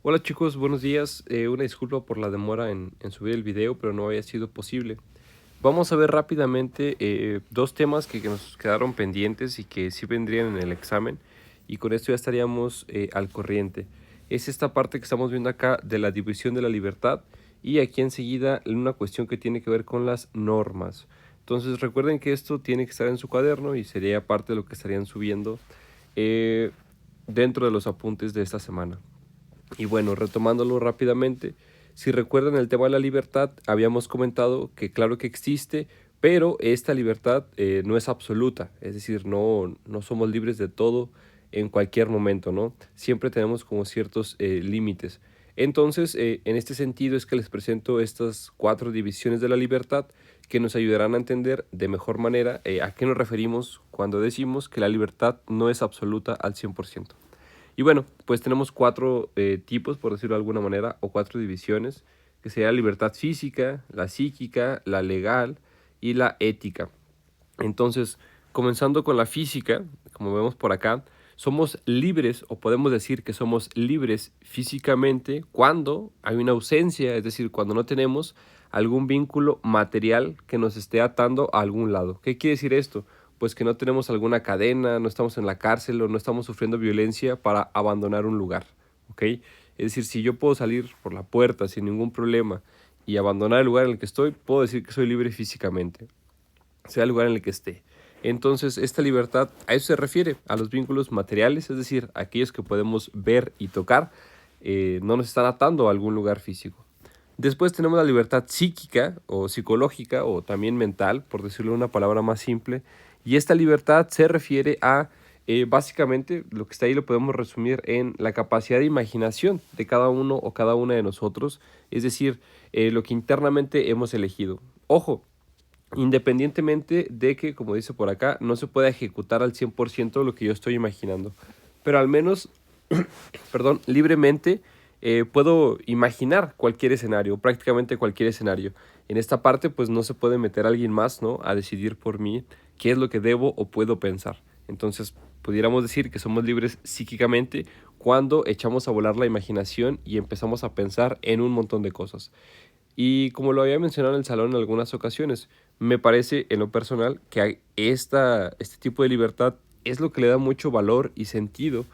Hola chicos, buenos días. Una disculpa por la demora en subir el video, pero no había sido posible. Vamos a ver rápidamente dos temas que nos quedaron pendientes y que sí vendrían en el examen, y con esto ya estaríamos al corriente. Es esta parte que estamos viendo acá de la división de la libertad, y aquí enseguida una cuestión que tiene que ver con las normas. Entonces recuerden que esto tiene que estar en su cuaderno y sería parte de lo que estarían subiendo eh, dentro de los apuntes de esta semana. Y bueno, retomándolo rápidamente, si recuerdan el tema de la libertad, habíamos comentado que claro que existe, pero esta libertad no es absoluta, es decir, no somos libres de todo en cualquier momento, ¿no? Siempre tenemos como ciertos límites. Entonces, en este sentido es que les presento estas cuatro divisiones de la libertad que nos ayudarán a entender de mejor manera a qué nos referimos cuando decimos que la libertad no es absoluta al 100%. Y bueno, pues tenemos cuatro tipos, por decirlo de alguna manera, o cuatro divisiones, que sería la libertad física, la psíquica, la legal y la ética. Entonces, comenzando con la física, como vemos por acá, somos libres, o podemos decir que somos libres físicamente cuando hay una ausencia, es decir, cuando no tenemos algún vínculo material que nos esté atando a algún lado. ¿Qué quiere decir esto? Pues que no tenemos alguna cadena, no estamos en la cárcel o no estamos sufriendo violencia para abandonar un lugar, ¿ok? Es decir, si yo puedo salir por la puerta sin ningún problema y abandonar el lugar en el que estoy, puedo decir que soy libre físicamente, sea el lugar en el que esté. Entonces, esta libertad a eso se refiere, a los vínculos materiales, es decir, aquellos que podemos ver y tocar, no nos están atando a algún lugar físico. Después tenemos la libertad psíquica o psicológica o también mental, por decirlo de una palabra más simple, y esta libertad se refiere a básicamente lo que está ahí lo podemos resumir en la capacidad de imaginación de cada uno o cada una de nosotros, es decir, lo que internamente hemos elegido. Ojo, independientemente de que, como dice por acá, no se pueda ejecutar al 100% lo que yo estoy imaginando, pero al menos, perdón, libremente puedo imaginar cualquier escenario, prácticamente cualquier escenario. En esta parte, pues no se puede meter a alguien más, ¿no? A decidir por mí qué es lo que debo o puedo pensar. Entonces, pudiéramos decir que somos libres psíquicamente cuando echamos a volar la imaginación y empezamos a pensar en un montón de cosas. Y como lo había mencionado en el salón en algunas ocasiones, me parece en lo personal que este tipo de libertad es lo que le da mucho valor y sentido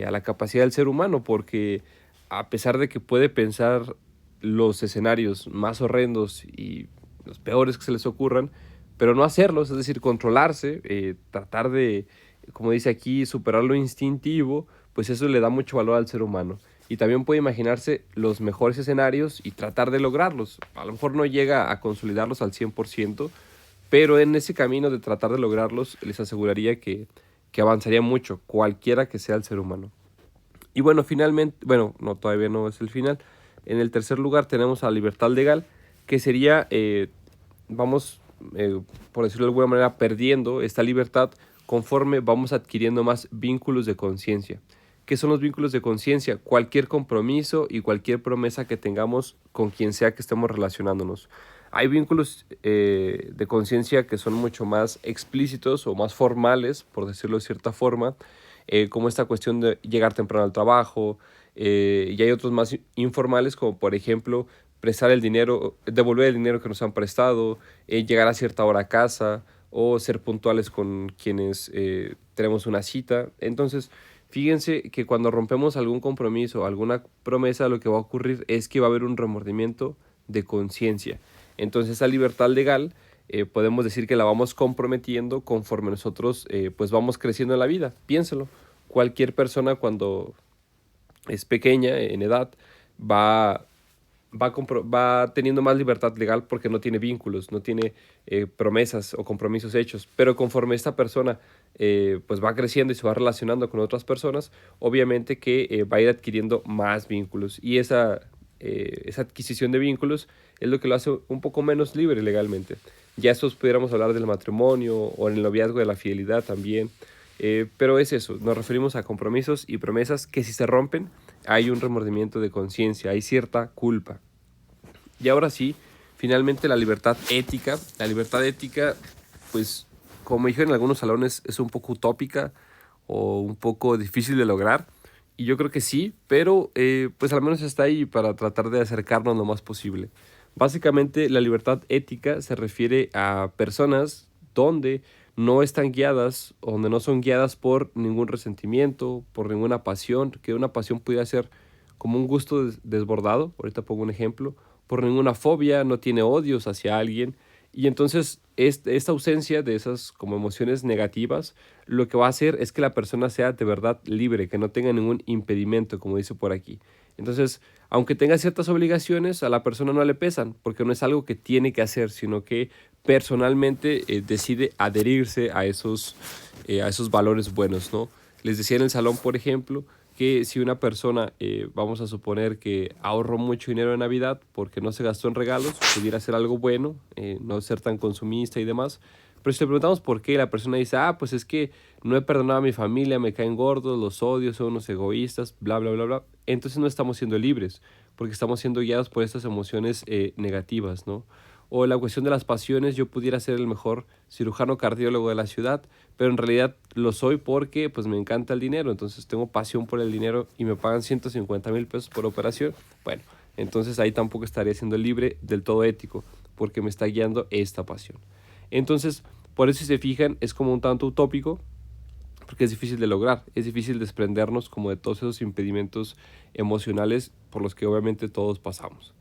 a la capacidad del ser humano, porque a pesar de que puede pensar los escenarios más horrendos y los peores que se les ocurran, pero no hacerlos, es decir, controlarse, tratar de, como dice aquí, superar lo instintivo, pues eso le da mucho valor al ser humano. Y también puede imaginarse los mejores escenarios y tratar de lograrlos. A lo mejor no llega a consolidarlos al 100%, pero en ese camino de tratar de lograrlos les aseguraría que avanzaría mucho, cualquiera que sea el ser humano. Y bueno, finalmente, bueno, no, todavía no es el final. En el tercer lugar tenemos a la libertad legal, que sería, vamos, por decirlo de alguna manera, perdiendo esta libertad conforme vamos adquiriendo más vínculos de conciencia. ¿Qué son los vínculos de conciencia? Cualquier compromiso y cualquier promesa que tengamos con quien sea que estemos relacionándonos. Hay vínculos de conciencia que son mucho más explícitos o más formales, por decirlo de cierta forma, como esta cuestión de llegar temprano al trabajo, y hay otros más informales, como por ejemplo prestar el dinero, devolver el dinero que nos han prestado, llegar a cierta hora a casa o ser puntuales con quienes tenemos una cita. Entonces, fíjense que cuando rompemos algún compromiso, alguna promesa, lo que va a ocurrir es que va a haber un remordimiento de conciencia. Entonces, esa libertad legal podemos decir que la vamos comprometiendo conforme nosotros pues vamos creciendo en la vida. Piénselo, cualquier persona cuando es pequeña en edad va, va teniendo más libertad legal porque no tiene vínculos, no tiene promesas o compromisos hechos. Pero conforme esta persona pues va creciendo y se va relacionando con otras personas, obviamente que va a ir adquiriendo más vínculos. Y esa adquisición de vínculos es lo que lo hace un poco menos libre legalmente. Ya estos pudiéramos hablar del matrimonio o en el noviazgo de la fidelidad también. Pero es eso, nos referimos a compromisos y promesas que si se rompen hay un remordimiento de conciencia, hay cierta culpa. Y ahora sí, finalmente la libertad ética. La libertad ética, pues como dijeron en algunos salones, es un poco utópica o un poco difícil de lograr. y yo creo que sí, pero pues al menos está ahí para tratar de acercarnos lo más posible. Básicamente la libertad ética se refiere a personas donde no están guiadas o donde no son guiadas por ningún resentimiento, por ninguna pasión, que una pasión pudiera ser como un gusto desbordado, ahorita pongo un ejemplo, por ninguna fobia, no tiene odios hacia alguien, y entonces esta ausencia de esas como emociones negativas lo que va a hacer es que la persona sea de verdad libre, que no tenga ningún impedimento, como dice por aquí. Entonces, aunque tenga ciertas obligaciones, a la persona no le pesan, porque no es algo que tiene que hacer, sino que personalmente decide adherirse a esos valores buenos, ¿no? Les decía en el salón, por ejemplo, que si una persona, vamos a suponer que ahorró mucho dinero en Navidad porque no se gastó en regalos, pudiera hacer algo bueno, no ser tan consumista y demás. Pero si le preguntamos por qué, la persona dice, ah, pues es que no he perdonado a mi familia, me caen gordos, los odio, son unos egoístas, bla, bla, bla, bla. Entonces no estamos siendo libres, porque estamos siendo guiados por estas emociones negativas, ¿no? O la cuestión de las pasiones, yo pudiera ser el mejor cirujano cardiólogo de la ciudad, pero en realidad lo soy porque pues me encanta el dinero, entonces tengo pasión por el dinero y me pagan 150,000 pesos por operación. Bueno, entonces ahí tampoco estaría siendo libre del todo ético, porque me está guiando esta pasión. Entonces, por eso si se fijan, es como un tanto utópico, porque es difícil de lograr, es difícil desprendernos como de todos esos impedimentos emocionales por los que obviamente todos pasamos.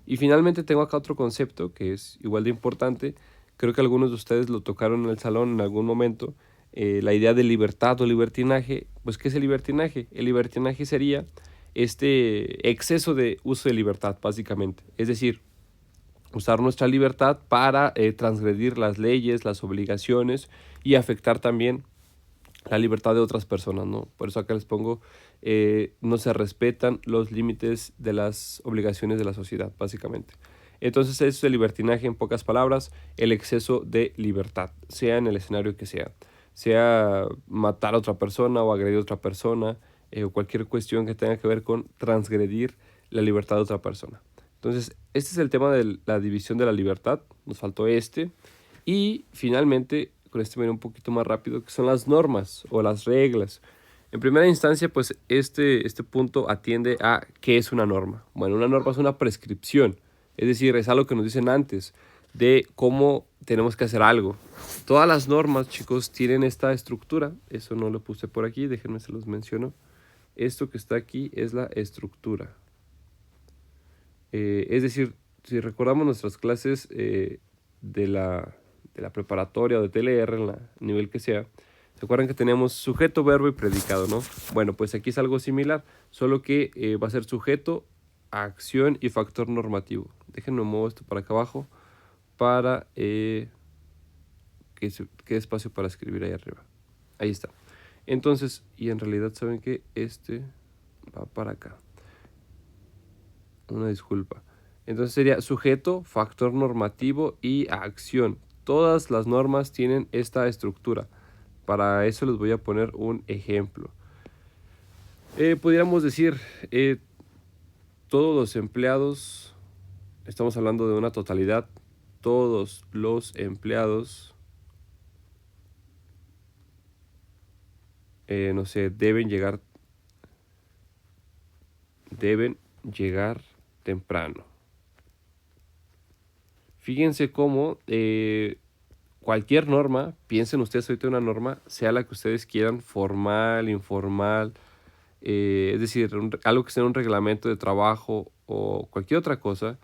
Y finalmente tengo acá otro concepto que es igual de importante, creo que algunos de ustedes lo tocaron en el salón en algún momento, la idea de libertad o libertinaje. Pues ¿qué es el libertinaje? El libertinaje sería este exceso de uso de libertad, básicamente. Es decir, usar nuestra libertad para transgredir las leyes, las obligaciones y afectar también la libertad de otras personas, ¿no? Por eso acá les pongo, no se respetan los límites de las obligaciones de la sociedad, básicamente. Entonces eso es el libertinaje, en pocas palabras, el exceso de libertad, sea en el escenario que sea matar a otra persona o agredir a otra persona, o cualquier cuestión que tenga que ver con transgredir la libertad de otra persona. Entonces, este es el tema de la división de la libertad, nos faltó este, y finalmente, con este viene un poquito más rápido, que son las normas o las reglas. En primera instancia, pues este punto atiende a qué es una norma. Bueno, una norma es una prescripción, es decir, es algo que nos dicen antes de cómo tenemos que hacer algo. Todas las normas, chicos, tienen esta estructura. Eso no lo puse por aquí, déjenme se los menciono. Esto que está aquí es la estructura. Es decir, si recordamos nuestras clases de la preparatoria o de TLR, en la nivel que sea, ¿se acuerdan que teníamos sujeto, verbo y predicado, no? Bueno, pues aquí es algo similar, solo que va a ser sujeto, acción y factor normativo. Déjenme mover esto para acá abajo para que quede espacio para escribir ahí arriba. Ahí está. Entonces, y en realidad saben que este va para acá. Una disculpa. Entonces sería sujeto, factor normativo y acción. Todas las normas tienen esta estructura. Para eso les voy a poner un ejemplo. Pudiéramos decir, todos los empleados, estamos hablando de una totalidad, todos los empleados, no sé, deben llegar temprano. Fíjense cómo cualquier norma, piensen ustedes ahorita en una norma, sea la que ustedes quieran, formal, informal, es decir, algo que sea un reglamento de trabajo o cualquier otra cosa,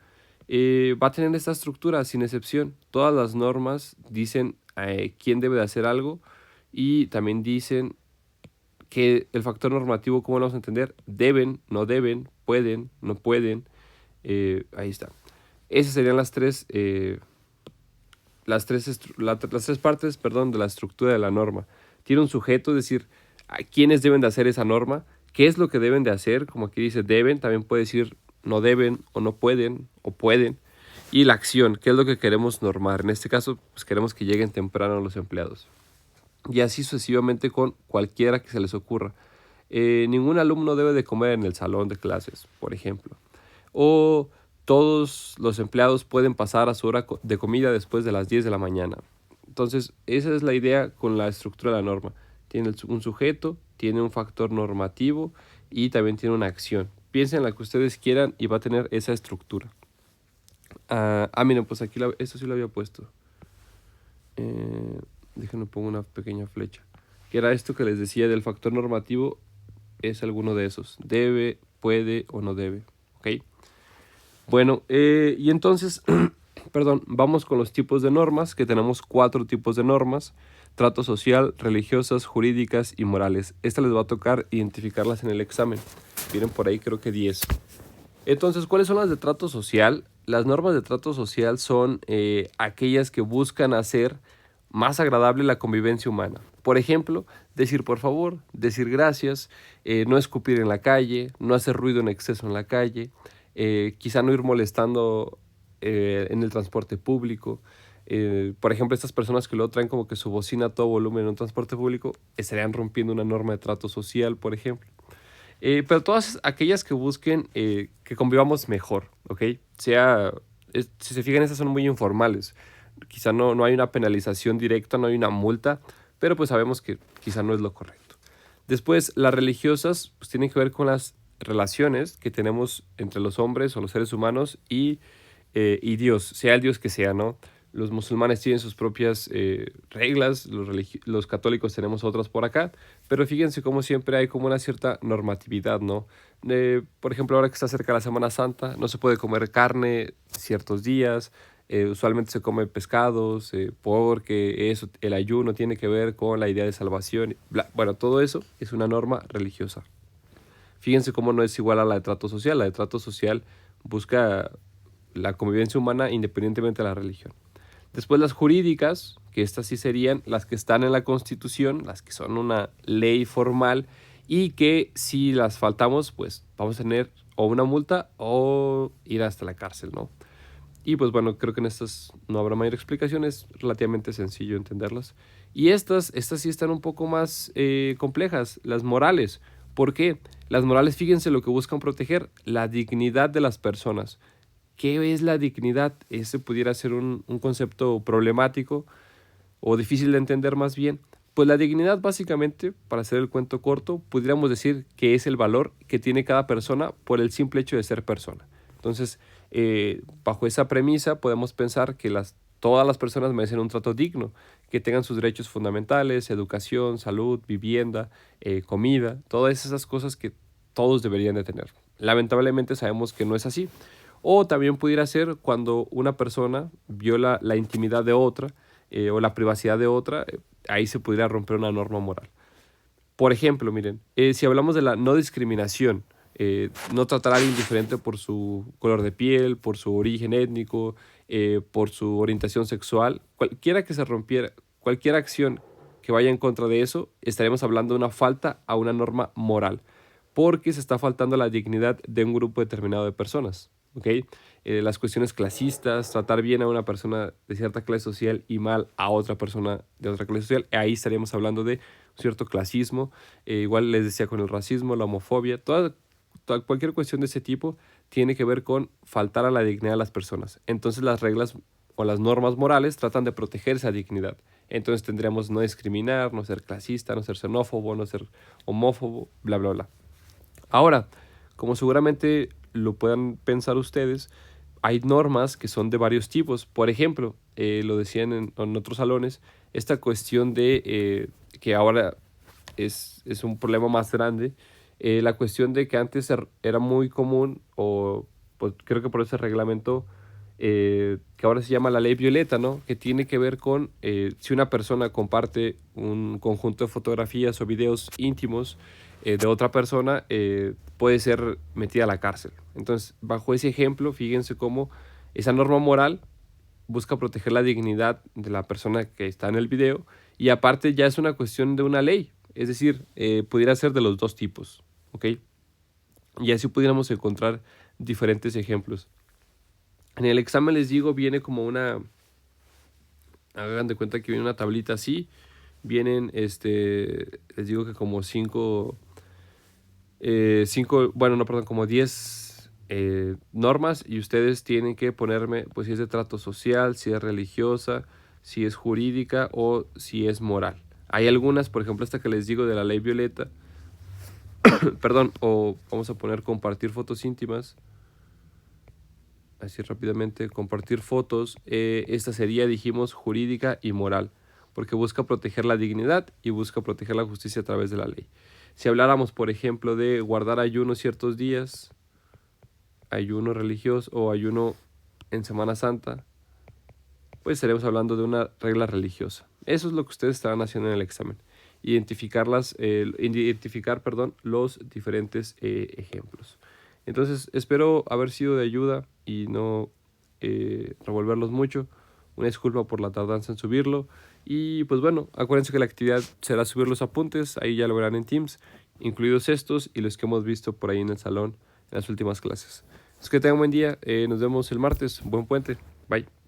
va a tener esta estructura sin excepción. Todas las normas dicen quién debe de hacer algo y también dicen que el factor normativo, ¿cómo lo vamos a entender? Deben, no deben, pueden, no pueden. Ahí está. Esas serían las tres partes, perdón, de la estructura de la norma. Tiene un sujeto, es decir, a quiénes deben de hacer esa norma, qué es lo que deben de hacer, como aquí dice deben, también puede decir no deben o no pueden o pueden. Y la acción, qué es lo que queremos normar. En este caso, pues queremos que lleguen temprano los empleados. Y así sucesivamente con cualquiera que se les ocurra. Ningún alumno debe de comer en el salón de clases, por ejemplo. O todos los empleados pueden pasar a su hora de comida después de las 10 de la mañana. Entonces, esa es la idea con la estructura de la norma. Tiene un sujeto, tiene un factor normativo y también tiene una acción. Piensen en la que ustedes quieran y va a tener esa estructura. Miren, pues aquí esto sí lo había puesto. Déjenme pongo una pequeña flecha. Que era esto que les decía del factor normativo, es alguno de esos. Debe, puede o no debe. ¿Ok? Bueno, y entonces, perdón, vamos con los tipos de normas, que tenemos 4 tipos de normas: trato social, religiosas, jurídicas y morales. Esta les va a tocar identificarlas en el examen. Vienen por ahí creo que 10. Entonces, ¿cuáles son las de trato social? Las normas de trato social son aquellas que buscan hacer más agradable la convivencia humana. Por ejemplo, decir por favor, decir gracias, no escupir en la calle, no hacer ruido en exceso en la calle, quizá no ir molestando en el transporte público. Por ejemplo, estas personas que luego traen como que su bocina a todo volumen en un transporte público estarían rompiendo una norma de trato social, por ejemplo. Pero todas aquellas que busquen que convivamos mejor, ¿ok? Si se fijan, estas son muy informales. Quizá no hay una penalización directa, no hay una multa, pero pues sabemos que quizá no es lo correcto. Después, las religiosas pues tienen que ver con las relaciones que tenemos entre los hombres o los seres humanos y Dios, sea el Dios que sea, ¿no? Los musulmanes tienen sus propias reglas, los católicos tenemos otras por acá, pero fíjense cómo siempre hay como una cierta normatividad, ¿no? Por ejemplo, ahora que está cerca la Semana Santa, no se puede comer carne ciertos días, usualmente se come pescados, porque eso, el ayuno tiene que ver con la idea de salvación. Bueno, todo eso es una norma religiosa. Fíjense cómo no es igual a la de trato social. La de trato social busca la convivencia humana independientemente de la religión. Después las jurídicas, que estas sí serían las que están en la Constitución, las que son una ley formal y que si las faltamos, pues vamos a tener o una multa o ir hasta la cárcel, ¿no? Y pues bueno, creo que en estas no habrá mayor explicación, es relativamente sencillo entenderlas. Y estas sí están un poco más complejas, las morales. ¿Por qué? Las morales, fíjense lo que buscan proteger: la dignidad de las personas. ¿Qué es la dignidad? Ese pudiera ser un concepto problemático o difícil de entender más bien. Pues la dignidad, básicamente, para hacer el cuento corto, pudiéramos decir que es el valor que tiene cada persona por el simple hecho de ser persona. Entonces, bajo esa premisa podemos pensar que todas las personas merecen un trato digno, que tengan sus derechos fundamentales: educación, salud, vivienda, comida, todas esas cosas que todos deberían de tener. Lamentablemente sabemos que no es así. O también pudiera ser cuando una persona viola la intimidad de otra o la privacidad de otra, ahí se pudiera romper una norma moral. Por ejemplo, miren, si hablamos de la no discriminación, no tratar a alguien diferente por su color de piel, por su origen étnico, por su orientación sexual, cualquiera que se rompiera, cualquier acción que vaya en contra de eso, estaremos hablando de una falta a una norma moral, porque se está faltando la dignidad de un grupo determinado de personas. ¿Ok? Las cuestiones clasistas, tratar bien a una persona de cierta clase social y mal a otra persona de otra clase social, ahí estaríamos hablando de cierto clasismo. Igual les decía con el racismo, la homofobia, cualquier cuestión de ese tipo tiene que ver con faltar a la dignidad de las personas. Entonces las reglas o las normas morales tratan de proteger esa dignidad. Entonces tendríamos no discriminar, no ser clasista, no ser xenófobo, no ser homófobo, bla, bla, bla. Ahora, como seguramente lo puedan pensar ustedes, hay normas que son de varios tipos. Por ejemplo, lo decían en otros salones, esta cuestión de que ahora es un problema más grande, la cuestión de que antes era muy común, o pues, creo que por ese reglamento, que ahora se llama la ley violeta, ¿no? Que tiene que ver con si una persona comparte un conjunto de fotografías o videos íntimos de otra persona, puede ser metida a la cárcel. Entonces, bajo ese ejemplo, fíjense cómo esa norma moral busca proteger la dignidad de la persona que está en el video, y aparte ya es una cuestión de una ley, es decir, pudiera ser de los dos tipos, ¿ok? Y así pudiéramos encontrar diferentes ejemplos. En el examen, les digo, viene como hagan de cuenta que viene una tablita así, vienen, les digo que como bueno, no, perdón, como 10 normas, y ustedes tienen que ponerme, pues, si es de trato social, si es religiosa, si es jurídica o si es moral. Hay algunas, por ejemplo, esta que les digo de la ley violeta, Perdón, o vamos a poner compartir fotos íntimas. Así rápidamente, compartir fotos. Esta sería, dijimos, jurídica y moral, porque busca proteger la dignidad y busca proteger la justicia a través de la ley. Si habláramos, por ejemplo, de guardar ayuno ciertos días, ayuno religioso o ayuno en Semana Santa, pues estaremos hablando de una regla religiosa. Eso es lo que ustedes estarán haciendo en el examen. Identificar los diferentes ejemplos. Entonces, espero haber sido de ayuda y no revolverlos mucho. Una disculpa por la tardanza en subirlo. Y pues bueno, acuérdense que la actividad será subir los apuntes, ahí ya lo verán en Teams, incluidos estos y los que hemos visto por ahí en el salón en las últimas clases. Es que tengan un buen día, nos vemos el martes, buen puente, bye.